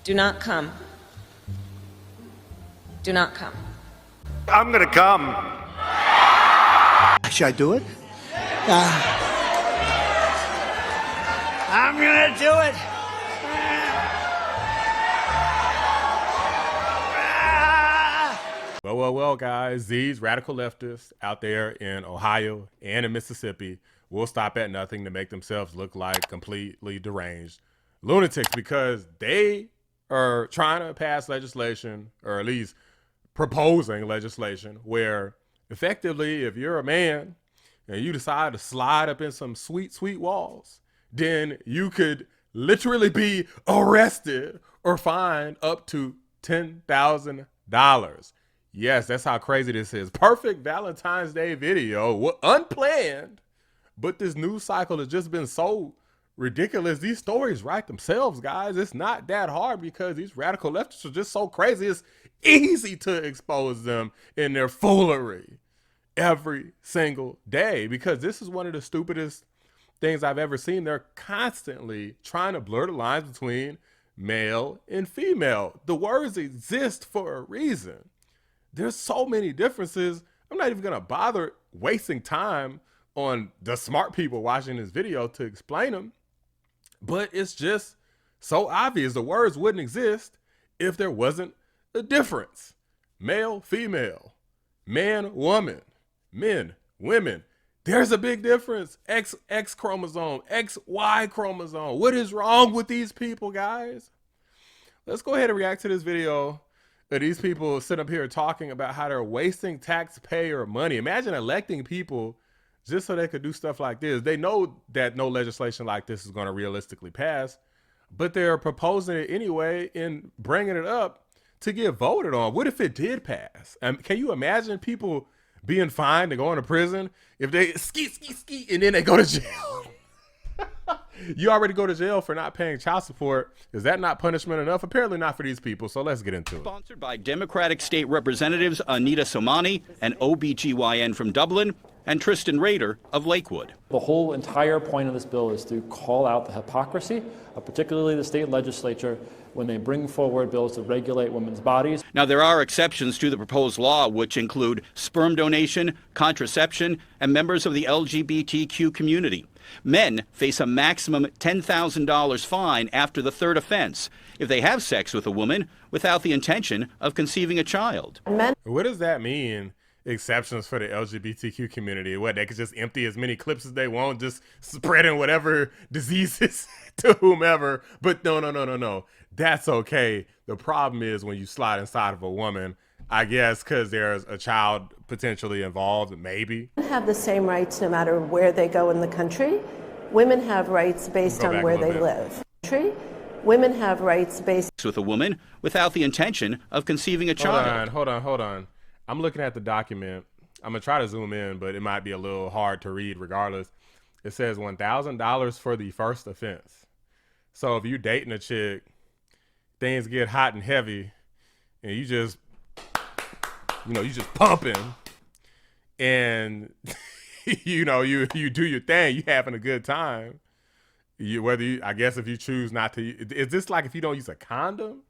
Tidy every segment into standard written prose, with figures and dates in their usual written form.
Do not come. Do not come. I'm gonna come. Should I do it? I'm gonna do it. Well, guys, these radical leftists out there in Ohio and in Mississippi will stop at nothing to make themselves look like completely deranged lunatics, because they are trying to pass legislation, or at least proposing legislation, where effectively, if you're a man and you decide to slide up in some sweet, sweet walls, then you could literally be arrested or fined up to $10,000. Yes, that's how crazy this is. Perfect Valentine's Day video, unplanned, but this news cycle has just been so ridiculous. These stories write themselves, guys. It's not that hard because these radical leftists are just so crazy. It's easy to expose them in their foolery every single day, because this is one of the stupidest things I've ever seen. They're constantly trying to blur the lines between male and female. The words exist for a reason. There's so many differences. I'm not even gonna bother wasting time on the smart people watching this video to explain them, but it's just so obvious. The words wouldn't exist if there wasn't a difference. Male, female, man, woman, men, women. There's a big difference. X chromosome, XY chromosome. What is wrong with these people, guys? Let's go ahead and react to this video. These people sit up here talking about how they're wasting taxpayer money. Imagine electing people just so they could do stuff like this. They know that no legislation like this is going to realistically pass, but they're proposing it anyway and bringing it up to get voted on. What if it did pass? Can you imagine people being fined and going to prison if they ski, and then they go to jail? You already go to jail for not paying child support. Is that not punishment enough? Apparently not for these people, so let's get into it. Sponsored by Democratic State Representatives Anita Somani, an OBGYN from Dublin, and Tristan Rader of Lakewood. The whole entire point of this bill is to call out the hypocrisy of particularly the state legislature when they bring forward bills to regulate women's bodies. Now, there are exceptions to the proposed law, which include sperm donation, contraception, and members of the LGBTQ community. Men face a maximum $10,000 fine after the third offense if they have sex with a woman without the intention of conceiving a child. What does that mean? Exceptions for the LGBTQ community? What, they could just empty as many clips as they want, just spreading whatever diseases to whomever? But no. That's okay. The problem is when you slide inside of a woman, I guess because there's a child potentially involved, maybe. Women have the same rights no matter where they go in the country. Women have rights based on where they live. Women have rights based with a woman without the intention of conceiving a child. Hold on. I'm looking at the document. I'm gonna try to zoom in, but it might be a little hard to read regardless. It says $1,000 for the first offense. So if you're dating a chick, things get hot and heavy, and you just pumping, and you do your thing, you having a good time. I guess if you choose not to, is this like if you don't use a condom?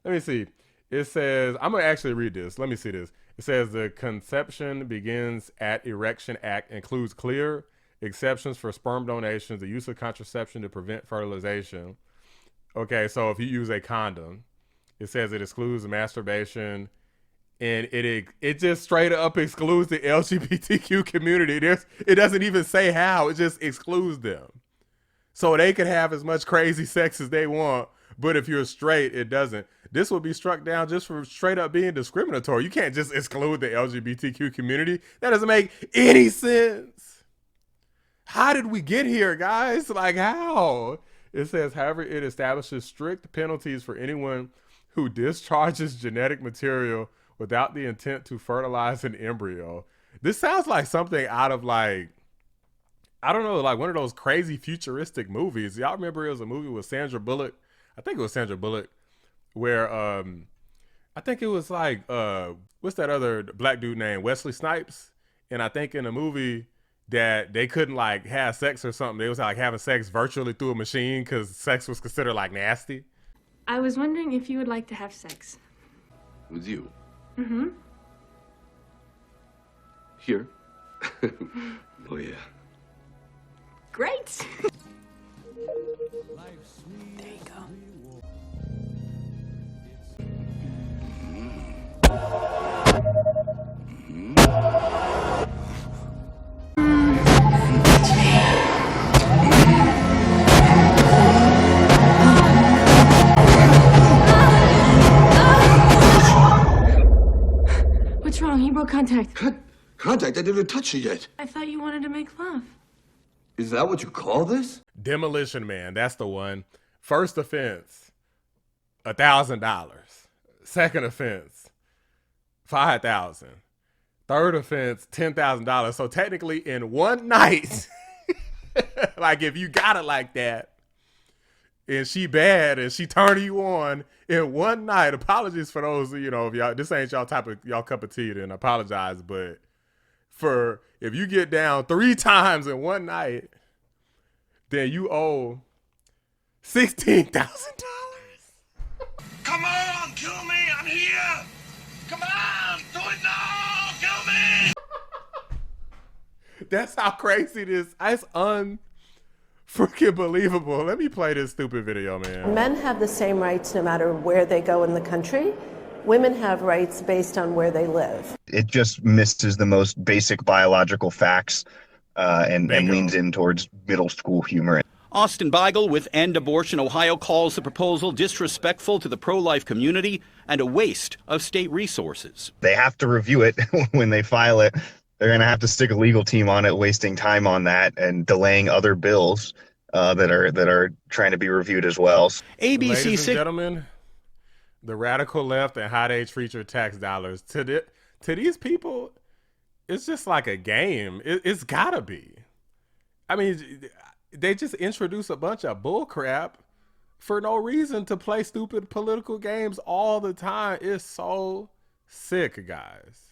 Let me see. It says, I'm gonna actually read this. Let me see this. It says the conception begins at erection act includes clear exceptions for sperm donations, the use of contraception to prevent fertilization. Okay, so if you use a condom, it says it excludes masturbation, and it just straight up excludes the LGBTQ community. It doesn't even say how, it just excludes them. So they can have as much crazy sex as they want, but if you're straight, it doesn't. This would be struck down just for straight up being discriminatory. You can't just exclude the LGBTQ community. That doesn't make any sense. How did we get here, guys? Like, how? It says, however, it establishes strict penalties for anyone who discharges genetic material without the intent to fertilize an embryo. This sounds like something out of like, I don't know, like one of those crazy futuristic movies. Y'all remember it was a movie with Sandra Bullock? I think it was Sandra Bullock, where I think it was like what's that other black dude named Wesley Snipes? And I think in a movie that they couldn't like have sex or something. They was like having sex virtually through a machine because sex was considered like nasty. I was wondering if you would like to have sex. With you? Mm-hmm. Here? Oh, yeah. Great! There you go. What's wrong? He broke contact. Contact? I didn't touch you yet. I thought you wanted to make love. Is that what you call this? Demolition Man, that's the one. First offense, $1,000. Second offense, $5,000. Third offense, $10,000. So technically in one night, like if you got it like that, and she bad and she turn you on in one night, apologies for those, you know, if y'all, this ain't y'all cup of tea, then apologize. But for, if you get down 3 times in one night, then you owe $16,000. Come on, kill me. I'm here. Come on, do it now. Kill me. That's how crazy this. It's freaking believable. Let me play this stupid video, man. Men have the same rights no matter where they go in the country. Women have rights based on where they live. It just misses the most basic biological facts and leans in towards middle school humor. Austin Beigel with End Abortion Ohio calls the proposal disrespectful to the pro-life community and a waste of state resources. They have to review it when they file it. They're going to have to stick a legal team on it, wasting time on that and delaying other bills that are trying to be reviewed as well. ABC Ladies and gentlemen, the radical left and how they treat your tax dollars to these people, it's just like a game. It's gotta be. I mean, they just introduce a bunch of bull crap for no reason to play stupid political games all the time. It's so sick, guys.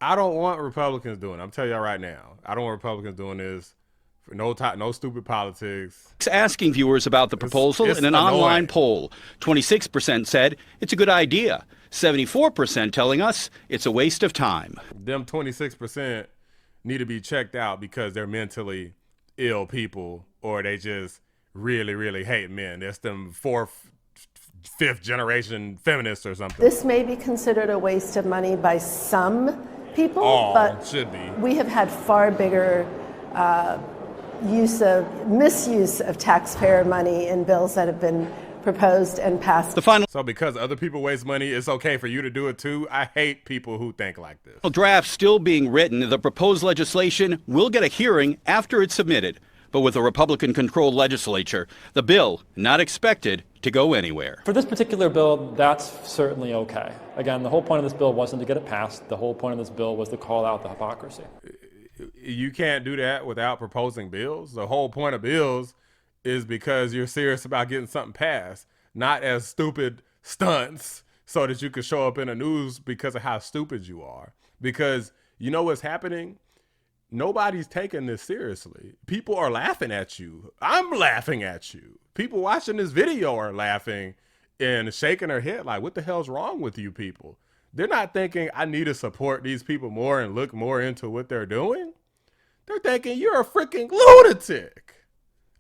I don't want Republicans doing it. I'm telling y'all right now. I don't want Republicans doing this for no stupid politics. Asking viewers about the proposal it's in an annoying. online poll. 26% said it's a good idea. 74% telling us it's a waste of time. Them 26% need to be checked out because they're mentally ill people, or they just really, really hate men. That's them 4th, 5th generation feminists or something. This may be considered a waste of money by some people, but should be. We have had far bigger misuse of taxpayer money in bills that have been proposed and passed. So because other people waste money, it's okay for you to do it too? I hate people who think like this. Draft still being written, the proposed legislation will get a hearing after it's submitted. But with a Republican-controlled legislature, the bill not expected to go anywhere. For this particular bill, that's certainly okay. Again, the whole point of this bill wasn't to get it passed. The whole point of this bill was to call out the hypocrisy. You can't do that without proposing bills. The whole point of bills is because you're serious about getting something passed, not as stupid stunts so that you can show up in the news because of how stupid you are. Because you know what's happening? Nobody's taking this seriously. People are laughing at you. I'm laughing at you. People watching this video are laughing and shaking their head like, what the hell's wrong with you people? They're not thinking I need to support these people more and look more into what they're doing. They're thinking you're a freaking lunatic.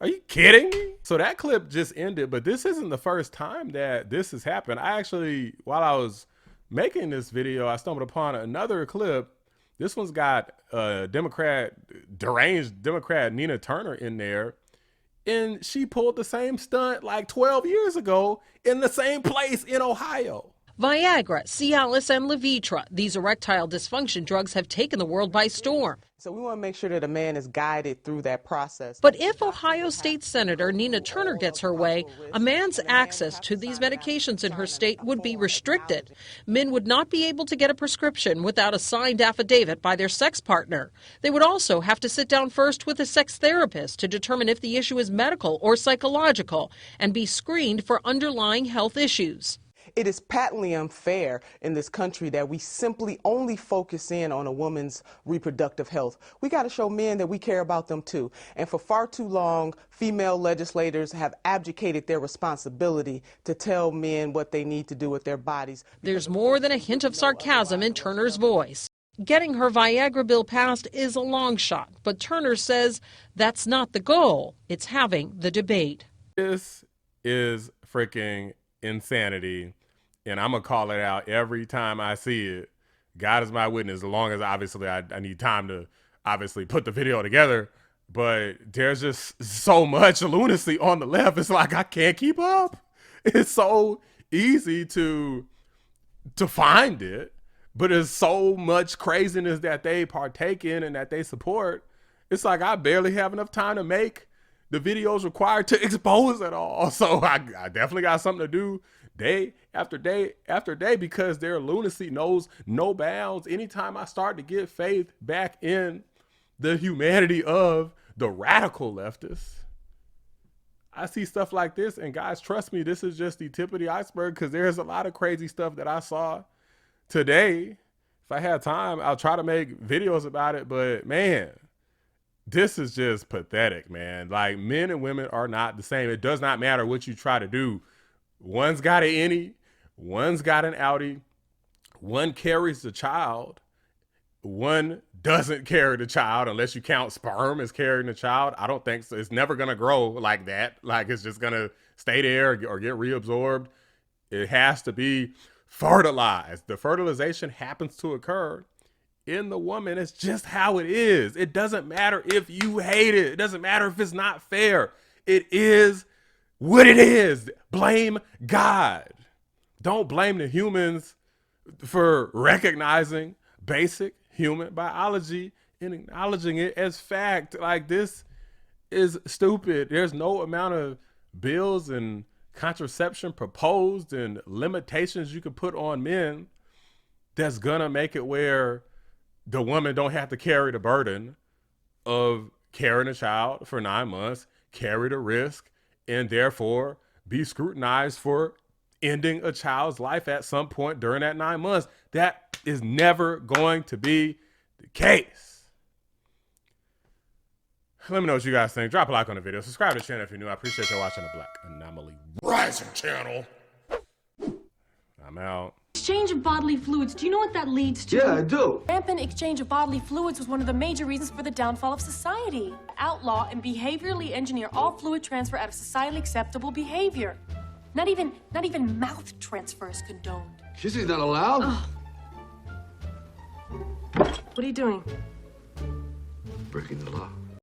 Are you kidding me? So that clip just ended, but this isn't the first time that this has happened. I actually, while I was making this video, I stumbled upon another clip. This one's got deranged Democrat Nina Turner in there, and she pulled the same stunt like 12 years ago in the same place in Ohio. Viagra, Cialis, and Levitra. These erectile dysfunction drugs have taken the world by storm. So we want to make sure that a man is guided through that process. But if Ohio State Senator Nina Turner gets her way, a man's access to these medications in her state would be restricted. Men would not be able to get a prescription without a signed affidavit by their sex partner. They would also have to sit down first with a sex therapist to determine if the issue is medical or psychological and be screened for underlying health issues. It is patently unfair in this country that we simply only focus in on a woman's reproductive health. We got to show men that we care about them too. And for far too long, female legislators have abdicated their responsibility to tell men what they need to do with their bodies. There's more than a hint of sarcasm in Turner's voice. Getting her Viagra bill passed is a long shot, but Turner says that's not the goal. It's having the debate. This is freaking insanity, and I'm gonna call it out every time I see it. God is my witness, as long as obviously I need time to obviously put the video together, but there's just so much lunacy on the left. It's like I can't keep up. It's so easy to find it, but there's so much craziness that they partake in and that they support. It's like I barely have enough time to make the videos required to expose it all. So I definitely got something to do day after day after day, because their lunacy knows no bounds. Anytime I start to get faith back in the humanity of the radical leftists, I see stuff like this, and guys, trust me, this is just the tip of the iceberg, because there's a lot of crazy stuff that I saw today. If I had time, I'll try to make videos about it, but man, this is just pathetic, man. Like, men and women are not the same. It does not matter what you try to do. One's got an innie, one's got an outie, one carries the child, one doesn't carry the child, unless you count sperm as carrying the child. I don't think so. It's never gonna grow like that. Like, it's just gonna stay there or get reabsorbed. It has to be fertilized. The fertilization happens to occur in the woman. It's just how it is. It doesn't matter if you hate it. It doesn't matter if it's not fair. It is what it is. Blame God. Don't blame the humans for recognizing basic human biology and acknowledging it as fact. Like, this is stupid. There's no amount of bills and contraception proposed and limitations you can put on men that's gonna make it where the woman don't have to carry the burden of carrying a child for 9 months, carry the risk, and therefore be scrutinized for ending a child's life at some point during that 9 months. That is never going to be the case. Let me know what you guys think. Drop a like on the video. Subscribe to the channel if you're new. I appreciate you watching the Black Anomaly Rising channel. I'm out. Exchange of bodily fluids. Do you know what that leads to? Yeah, I do. Rampant exchange of bodily fluids was one of the major reasons for the downfall of society. Outlaw and behaviorally engineer all fluid transfer out of societally acceptable behavior. Not even mouth transfer is condoned. Kissing's not allowed? Oh. What are you doing? Breaking the law.